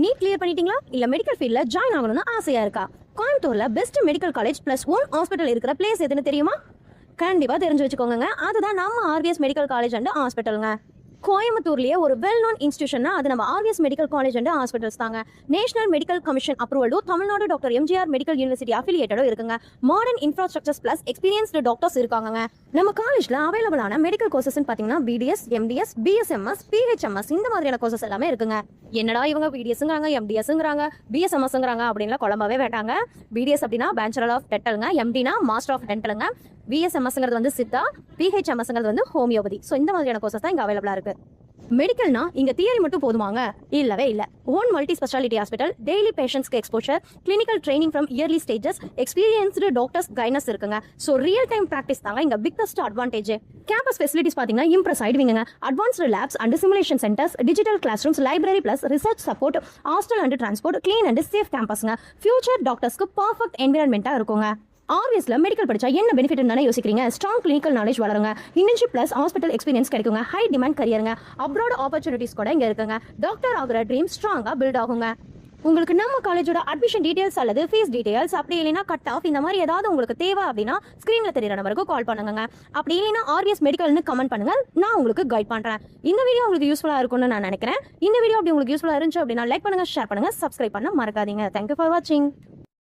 NEET clear பண்ணிட்டீங்களா இல்ல medical ஃபீல்ட்ல ஜாயின் ஆகணும்னு ஆசையா இருக்கா? கோயம்புத்தூர்ல best medical college plus own hospital இருக்கிற பிளேஸ் எதுன்னு தெரியுமா? கண்டிப்பா தெரிஞ்சு வச்சுக்கோங்க. அதுதான் நம்ம ஆர்விஎஸ் மெடிக்கல் காலேஜ் அண்ட் ஹாஸ்பிட்டலுங்க. கோயம்புத்தூர்லயே ஒரு வெல் நோன் இன்ஸ்டியூஷன்னா அது நம்ம RVS medical college and hospitals தாங்க. நேஷனல் மெடிக்கல் கமிஷன் அப்ரூவலும் Tamil Nadu doctor MGR medical university அஃபிலியேட்டடும் இருக்குங்க. Modern infrastructures plus experienced doctors இருக்காங்க. நம்ம காலேஜ்ல அவைலபிளான மெடிக்கல் கோர்சஸ் பாத்தீங்கன்னா பிடிஎஸ், எம்டிஎஸ், பிஎஸ்எம்எஸ், பிஹெச்எம்எஸ் இந்த மாதிரியான கோர்சஸ் எல்லாமே இருக்குங்க. என்னடா இவங்க பிடிஎஸ்ங்கிறாங்க, எம்டிஎஸ்ங்கிறாங்க, பிஎஸ்எம்எஸ்ங்கிறாங்க அப்படின்லாம் குழம்பவே வேண்டாங்க. பிடிஎஸ் அப்படின்னா பேச்சுலர் ஆஃப் டென்டலுங்க, எம்டினா மாஸ்டர் ஆஃப் டென்டலுங்க, பிஎஸ்எம்எஸ்ங்கிறது வந்து சித்தா, பிஹெச்எம்எஸ்ங்கிறது வந்து ஹோமியோபதி. ஸோ இந்த மாதிரியான கோர்சஸ் தான் இங்கே அவைலபிளா இருக்கு. மெடிக்கல்னா இங்க தியரி மட்டும் போதுமாங்க? இல்லவே இல்ல. Own multi speciality hospital, daily பேஷண்ட்ஸ்க்கு exposure, clinical training from early stages, experienced doctors கைனஸ் இருக்குங்க. ஸோ ரியல் டைம் ப்ராக்டிஸ் தாங்க இங்க பிக்கஸ்ட் அட்வான்டேஜ். கேம்பஸ் ஃபெசிலிட்டிஸ் பாத்தீங்கன்னா இம்ப்ரெஸ் ஆயிடுவீங்க. Advanced labs and simulation centres, digital class rooms, library plus research support, hostel and transport, clean and safe கேம்பஸ்ங்க. Future டாக்டர்ஸ்க்கு perfect என்விரான்மெண்டா இருக்குங்க. ஆர்விஎஸ்ல மெடிக்கல் படிச்சா என்ன பெனிஃபிட் தானே யோசிக்கிறீங்க? ஸ்ட்ராங் கிளினிக்கல் நாலேஜ் வளருங்க, இன்டர்ன்ஷிப் பிளஸ் ஹாஸ்பிட்டல் எக்ஸ்பீரியன்ஸ் கிடைக்குங்க, ஹை டிமாண்ட் கரியருங்க, அப்ராட் ஆப்பர்ச்சுனிட்டிஸ் கூட இங்க இருக்குங்க. டாக்டர் ஆகிற ட்ரீம் ஸ்ட்ராங்கா பில்ட் ஆகுங்க. உங்களுக்கு நம்ம காலேஜோட அட்மிஷன் டீடைல்ஸ் அல்லது ஃபீஸ் டீடைல்ஸ் அப்படி இல்லைன்னா கட் ஆஃப் இந்த மாதிரி ஏதாவது உங்களுக்கு தேவை அப்படின்னா ஸ்கிரீன்ல தெரியற நம்பருக்கு கால் பண்ணுங்க. அப்படி இல்லைன்னா ஆர்விஎஸ் மெடிக்கல்னு கமெண்ட் பண்ணுங்க, நான் உங்களுக்கு கைட் பண்றேன். இந்த வீடியோ உங்களுக்கு யூஸ்ஃபுல்லா இருக்கும்னு நான் நினைக்கிறேன். இந்த வீடியோ அப்படி உங்களுக்கு யூஸ்ஃபுல்லா இருந்துச்சு அப்படின்னா லைக் பண்ணுங்க, ஷேர் பண்ணுங்க, சப்ஸ்கிரைப் பண்ண மறக்காதீங்க. தேங்க்யூ ஃபார் வாட்சிங்.